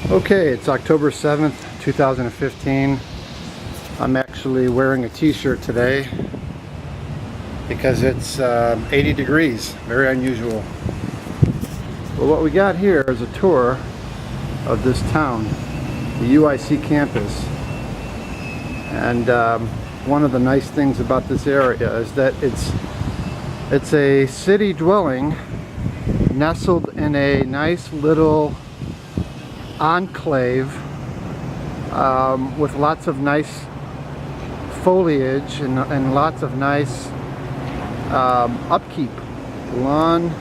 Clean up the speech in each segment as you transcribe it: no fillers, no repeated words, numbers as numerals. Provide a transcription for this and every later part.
Okay, it's October 7th, 2015. I'm actually wearing a t-shirt today because it's 80 degrees, very unusual. Well, what we got here is a tour of this town, the UIC campus. And one of the nice things about this area is that it's a city dwelling nestled in a nice little enclave with lots of nice foliage and lots of nice upkeep. Lawn,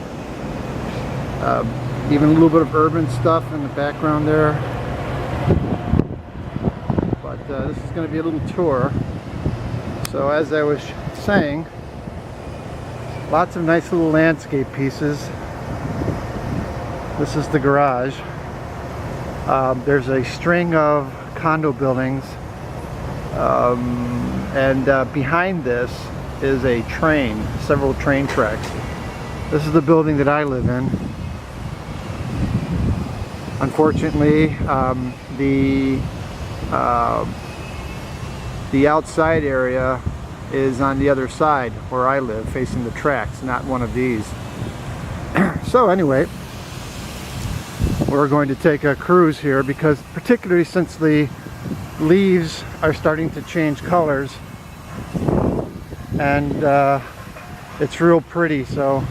even a little bit of urban stuff in the background there. But this is going to be a little tour. So as I was saying, lots of nice little landscape pieces. This is the garage. There's a string of condo buildings, and behind this is a train, several train tracks. This is the building that I live in. Unfortunately, the outside area is on the other side where I live, facing the tracks, not one of these. So anyway, we're going to take a cruise here because, particularly since the leaves are starting to change colors, and it's real pretty, so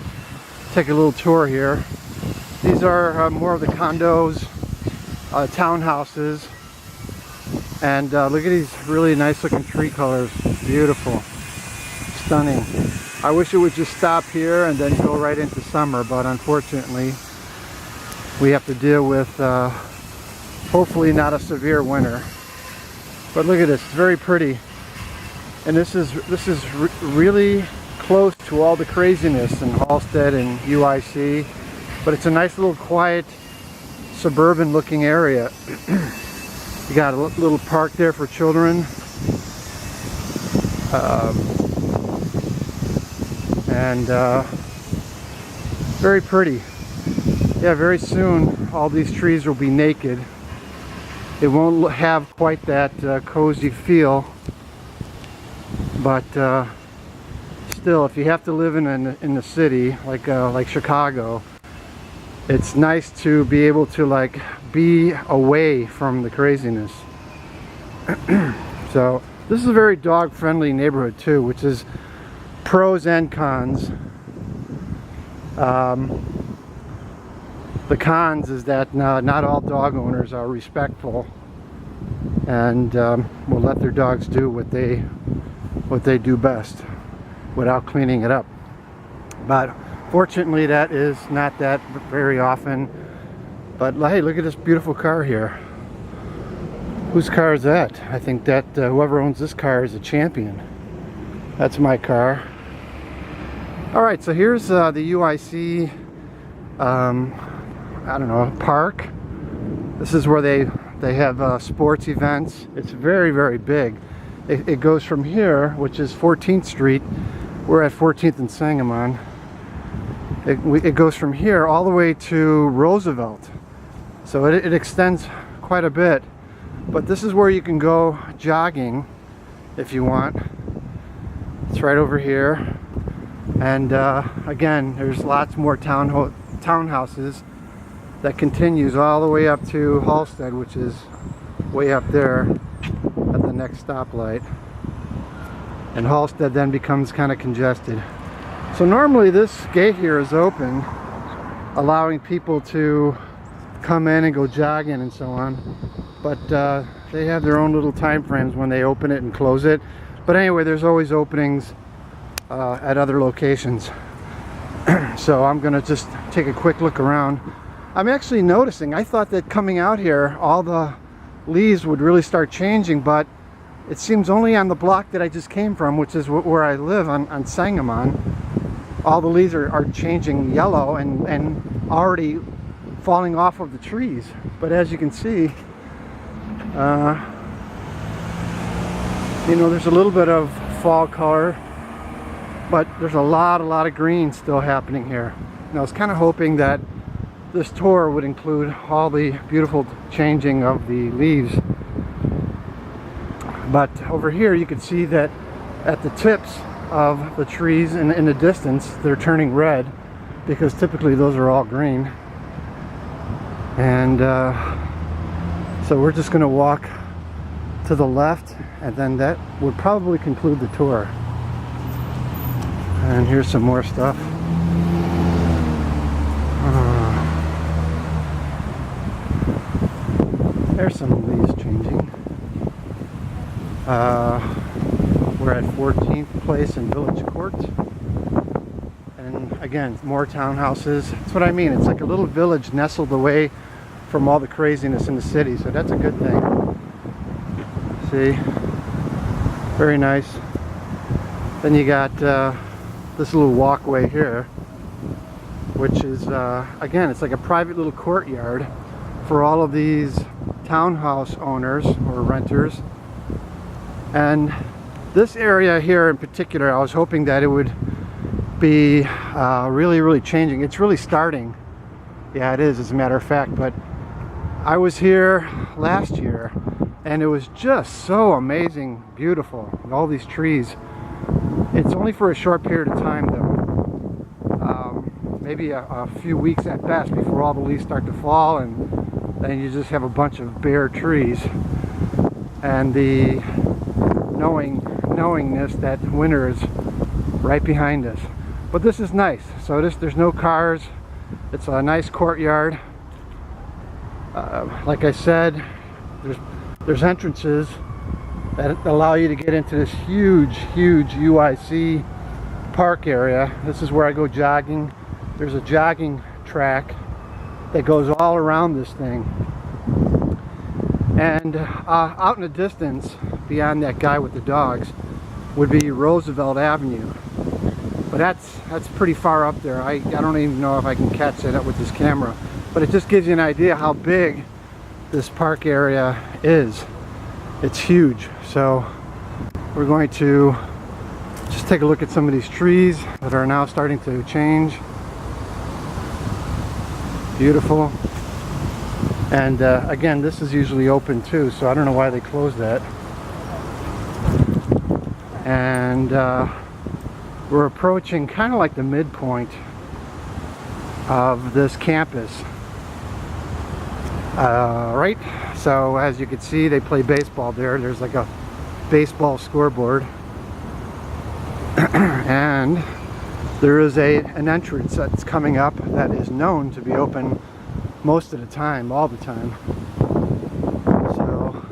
take a little tour here. These are more of the condos, townhouses, and look at these really nice looking tree colors. Beautiful, stunning. I wish it would just stop here and then go right into summer, but unfortunately we have to deal with hopefully not a severe winter. But look at this, it's very pretty, and this is really close to all the craziness in Halstead and UIC, but it's a nice little quiet suburban looking area. You got a little park there for children, and very pretty. Yeah, very soon all these trees will be naked. It won't have quite that cozy feel, but still, if you have to live in the city like Chicago, it's nice to be able to like be away from the craziness. So this is a very dog-friendly neighborhood too, which is pros and cons. The cons is that not all dog owners are respectful and will let their dogs do what they do best without cleaning it up. But fortunately, that is not that very often. But hey, look at this beautiful car here. Whose car is that? I think that whoever owns this car is a champion. That's my car. Alright, so here's the UIC I don't know, park. This is where they have sports events. It's very, very big. It goes from here, which is 14th Street. We're at 14th and Sangamon. It goes from here all the way to Roosevelt. So it extends quite a bit. But this is where you can go jogging if you want. It's right over here. And again, there's lots more townhouses that continues all the way up to Halstead, which is way up there at the next stoplight. And Halstead then becomes kind of congested. So normally this gate here is open, allowing people to come in and go jogging and so on. But they have their own little time frames when they open it and close it. But anyway, there's always openings at other locations. So I'm gonna just take a quick look around. I'm actually noticing, I thought that coming out here all the leaves would really start changing, but it seems only on the block that I just came from, which is where I live on Sangamon, all the leaves are changing yellow and already falling off of the trees. But as you can see, you know, there's a little bit of fall color, but there's a lot of green still happening here. And I was kind of hoping that this tour would include all the beautiful changing of the leaves. But over here you can see that at the tips of the trees in the distance, they're turning red, because typically those are all green. And so we're just going to walk to the left, and then that would probably conclude the tour. And here's some more stuff. There's some leaves changing. We're at 14th Place in Village Court. And again, more townhouses. That's what I mean. It's like a little village nestled away from all the craziness in the city. So that's a good thing. See? Very nice. Then you got this little walkway here, which is, again, it's like a private little courtyard for all of these townhouse owners or renters. And this area here in particular, I was hoping that it would be really changing. It's really starting. Yeah, it is, as a matter of fact. But I was here last year and it was just so amazing, beautiful, and all these trees. It's only for a short period of time though. Maybe a few weeks at best before all the leaves start to fall, and then you just have a bunch of bare trees. And the knowingness that winter is right behind us. But this is nice. So there's no cars. It's a nice courtyard. Like I said, there's entrances that allow you to get into this huge UIC park area. This is where I go jogging. There's a jogging track that goes all around this thing. And out in the distance, beyond that guy with the dogs, would be Roosevelt Avenue. But that's pretty far up there. I don't even know if I can catch it up with this camera. But it just gives you an idea how big this park area is. It's huge. So we're going to just take a look at some of these trees that are now starting to change. Beautiful. And again, this is usually open too, so I don't know why they closed that. And we're approaching kind of like the midpoint of this campus. Right? So as you can see, they play baseball there. There's like a baseball scoreboard. And there is an entrance that's coming up that is known to be open most of the time, all the time. So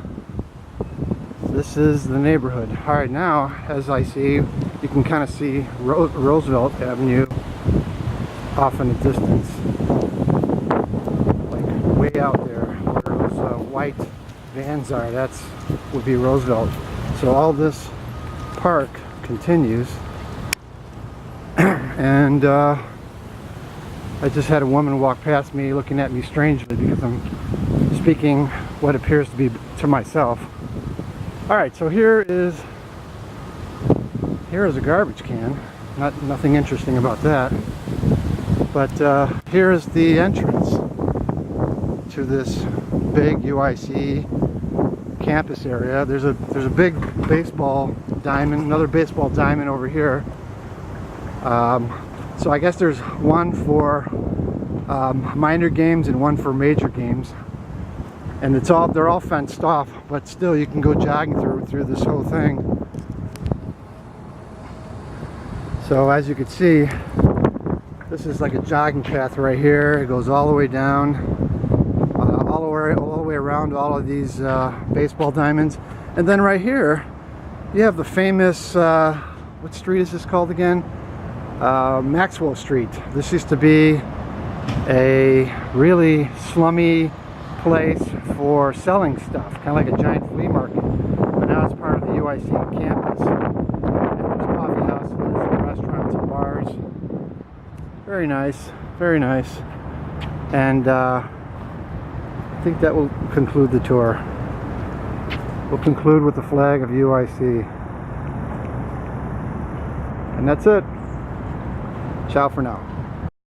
this is the neighborhood. All right, now as I see, you can kind of see Roosevelt Avenue off in the distance, like way out there where those white vans are. That's would be Roosevelt. So all this park continues. And I just had a woman walk past me looking at me strangely because I'm speaking what appears to be to myself. Alright, so here is a garbage can. Nothing interesting about that. But here is the entrance to this big UIC campus area. There's a big baseball diamond, another baseball diamond over here. So I guess there's one for minor games and one for major games, and they're all fenced off, but still you can go jogging through this whole thing. So as you can see, this is like a jogging path right here. It goes all the way down, all the way around all of these baseball diamonds, and then right here you have the famous what street is this called again? Maxwell Street. This used to be a really slummy place for selling stuff, kind of like a giant flea market, but now it's part of the UIC campus. And there's coffee houses, restaurants, and bars. Very nice, very nice. And I think that will conclude the tour. We'll conclude with the flag of UIC. And that's it. Ciao for now.